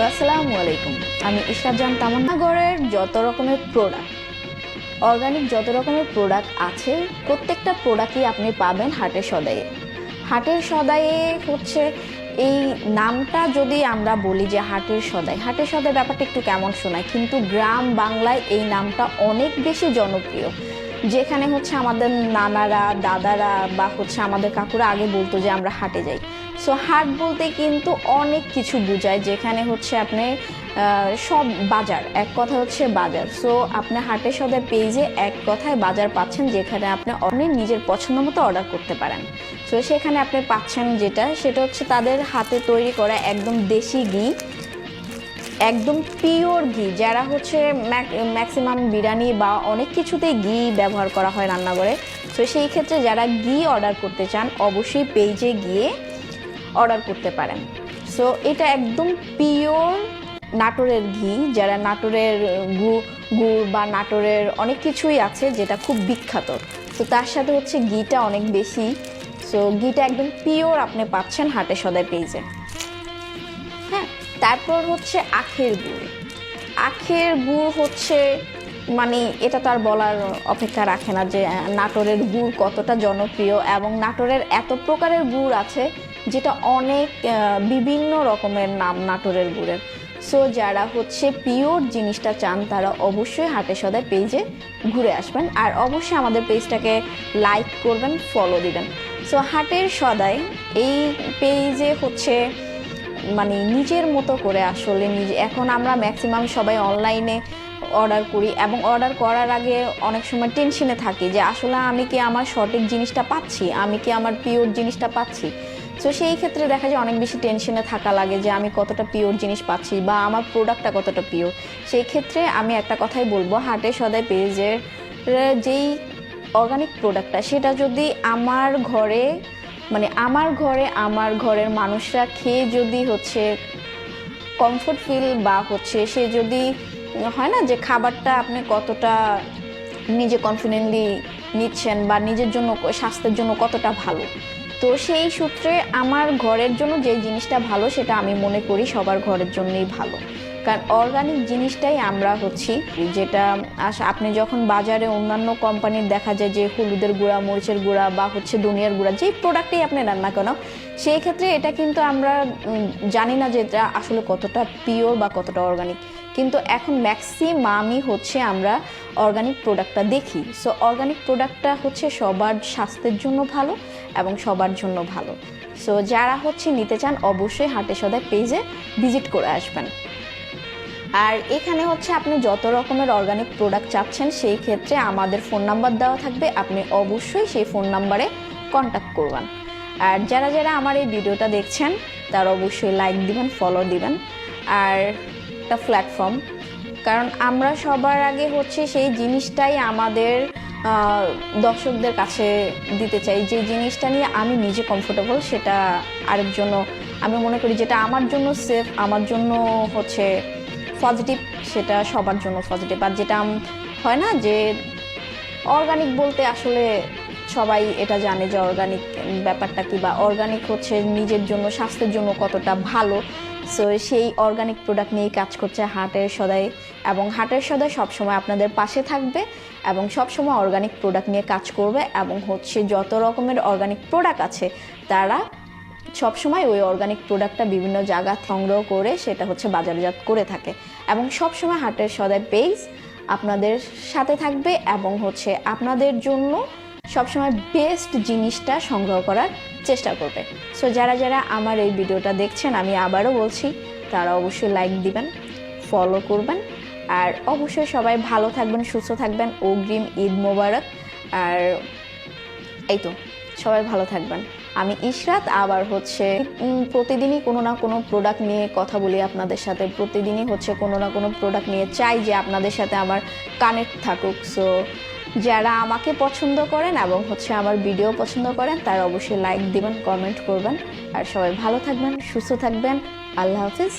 আসসালামু আলাইকুম। আমি ইশরাত জান তামান্না। গড়ের যত রকমের প্রোডাক্ট, অর্গানিক যত রকমের প্রোডাক্ট আছে, প্রত্যেকটা প্রোডাক্টই আপনি পাবেন হাটের সদাইয়ে। হাটের সদাইয়ে হচ্ছে এই নামটা যদি আমরা বলি যে হাটের সদাই ব্যাপারটা একটু কেমন শোনায়, কিন্তু গ্রাম বাংলায় এই নামটা অনেক বেশি জনপ্রিয়। যেখানে হচ্ছে আমাদের নানারা, দাদারা বা হচ্ছে আমাদের কাকুরা আগে বলতো যে আমরা হাটে যাই। সো হাট বলতে কিন্তু অনেক কিছু বোঝায়, যেখানে হচ্ছে আপনি সব বাজার, এক কথা হচ্ছে বাজার। সো আপনি হাটের সদাই পেজে এক কথায় বাজার পাচ্ছেন, যেখানে আপনি অনেক নিজের পছন্দ মতো অর্ডার করতে পারেন। সো সেখানে আপনি পাচ্ছেন সেটা হচ্ছে তাদের হাতে তৈরি করা একদম দেশি ঘি, একদম পিওর ঘি। যারা হচ্ছে ম্যাক্সিমাম বিরিয়ানি বা অনেক কিছুতেই ঘি ব্যবহার করা হয় রান্নাঘরে। তো সেই ক্ষেত্রে যারা ঘি অর্ডার করতে চান অবশ্যই পেজে গিয়ে অর্ডার করতে পারেন। সো এটা একদম পিওর নাটোরের ঘি। যারা নাটোরের গুড় বা নাটোরের অনেক কিছুই আছে যেটা খুব বিখ্যাত, তো তার সাথে হচ্ছে ঘিটা অনেক বেশি। সো ঘিটা একদম পিওর আপনি পাচ্ছেন হাটের সদাই পেজে। হ্যাঁ, তারপর হচ্ছে আখের গুড় হচ্ছে মানে এটা তো আর বলার অপেক্ষা রাখে না যে নাটোরের গুড় কতটা জনপ্রিয়, এবং নাটোরের এত প্রকারের গুড় আছে যেটা অনেক বিভিন্ন রকমের নাম নাটোরের গুড়ের। সো যারা হচ্ছে পিওর জিনিসটা চান তারা অবশ্যই হাটের সদাই পেজে ঘুরে আসবেন, আর অবশ্যই আমাদের পেজটাকে লাইক করবেন, ফলো দিবেন। সো হাটের সদাই এই পেজে হচ্ছে মানে নিজের মতো করে আসলে এখন আমরা ম্যাক্সিমাম সবাই অনলাইনে অর্ডার করি, এবং অর্ডার করার আগে অনেক সময় টেনশনে থাকি যে আসলে আমি কি আমার সঠিক জিনিসটা পাচ্ছি, আমি কি আমার পিওর জিনিসটা পাচ্ছি। তো সেই ক্ষেত্রে দেখা যায় অনেক বেশি টেনশনে থাকা লাগে যে আমি কতটা পিওর জিনিস পাচ্ছি বা আমার প্রোডাক্টটা কতটা পিওর। সেই ক্ষেত্রে আমি একটা কথাই বলবো, হাটের সদাই পেজের যেই অর্গানিক প্রোডাক্টটা সেটা যদি আমার ঘরের মানুষরা খেয়ে যদি হচ্ছে কমফোর্ট ফিল বা হচ্ছে সে যদি হয় না যে খাবারটা আপনি কতটা নিজে কনফিডেন্টলি নিচ্ছেন বা নিজের জন্য স্বাস্থ্যের জন্য কতটা ভালো, তো সেই সূত্রে আমার ঘরের জন্য যে জিনিসটা ভালো সেটা আমি মনে করি সবার ঘরের জন্যই ভালো। কারণ অর্গানিক জিনিসটাই আমরা হচ্ছি যেটা আপনি যখন বাজারে অন্যান্য কোম্পানির দেখা যায় যে হলুদের গুঁড়া, মরিচের গুঁড়া বা হচ্ছে ধনিয়ার গুঁড়া, যেই প্রোডাক্টেই আপনি রান্না কেন, সেই ক্ষেত্রে এটা কিন্তু আমরা জানি না যে এটা আসলে কতটা পিওর বা কতটা অর্গানিক। কিন্তু এখন ম্যাক্সিমামই হচ্ছে আমরা অর্গানিক প্রোডাক্টটা দেখি। সো অর্গানিক প্রোডাক্টটা হচ্ছে সবার স্বাস্থ্যের জন্য ভালো এবং সবার জন্য ভালো। সো যারা হচ্ছে নিতে চান অবশ্যই হাটের সদাই পেজে ভিজিট করে আসবেন। আর এখানে হচ্ছে আপনি যত রকমের অর্গানিক প্রোডাক্ট চাচ্ছেন সেই ক্ষেত্রে আমাদের ফোন নাম্বার দেওয়া থাকবে, আপনি অবশ্যই সেই ফোন নাম্বারে কন্ট্যাক্ট করবেন। আর যারা যারা আমার এই ভিডিওটা দেখছেন তারা অবশ্যই লাইক দিবেন, ফলো দিবেন। আর একটা প্ল্যাটফর্ম, কারণ আমরা সবার আগে হচ্ছে সেই জিনিসটাই আমাদের দর্শকদের কাছে দিতে চাই, যে জিনিসটা নিয়ে আমি নিজে কমফোর্টেবল সেটা আরেকজন, আমি মনে করি যেটা আমার জন্য সেফ, আমার জন্য হচ্ছে পজিটিভ, সেটা সবার জন্য পজিটিভ। আর যেটা হয় না যে অর্গানিক বলতে আসলে সবাই এটা জানে যে অর্গানিক ব্যাপারটা কি, বা অর্গানিক হচ্ছে নিজের জন্য স্বাস্থ্যের জন্য কতটা ভালো। সো সেই অর্গানিক প্রোডাক্ট নিয়েই কাজ করছে হাটের সদাই, এবং হাটের সদাই সবসময় আপনাদের পাশে থাকবে এবং সবসময় অর্গানিক প্রোডাক্ট নিয়ে কাজ করবে, এবং হচ্ছে যত রকমের অর্গানিক প্রোডাক্ট আছে তারা সবসময় ওই অর্গানিক প্রোডাক্টটা বিভিন্ন জায়গা সংগ্রহ করে সেটা হচ্ছে বাজারজাত করে থাকে, এবং সবসময় হাটের সদাই পেজ আপনাদের সাথে থাকবে এবং হচ্ছে আপনাদের জন্য সবসময় বেস্ট জিনিসটা সংগ্রহ করার চেষ্টা করবে। সো যারা যারা আমার এই ভিডিওটা দেখছেন আমি আবারও বলছি তারা অবশ্যই লাইক দিবেন, ফলো করবেন, আর অবশ্যই সবাই ভালো থাকবেন, সুস্থ থাকবেন। অগ্রিম ঈদ মোবারক। আর এই তো, সবাই ভালো থাকবেন। আমি ইশরাত আবার হচ্ছে প্রতিদিনই কোনো না কোনো প্রোডাক্ট নিয়ে কথা বলি আপনাদের সাথে, প্রতিদিনই হচ্ছে কোনো না কোনো প্রোডাক্ট নিয়ে চাই যে আপনাদের সাথে আমার কানেক্ট থাকুক। সো যারা আমাকে পছন্দ করেন এবং হচ্ছে আমার ভিডিও পছন্দ করেন তারা অবশ্যই লাইক দিবেন, কমেন্ট করবেন। আর সবাই ভালো থাকবেন, সুস্থ থাকবেন। আল্লাহ হাফিজ।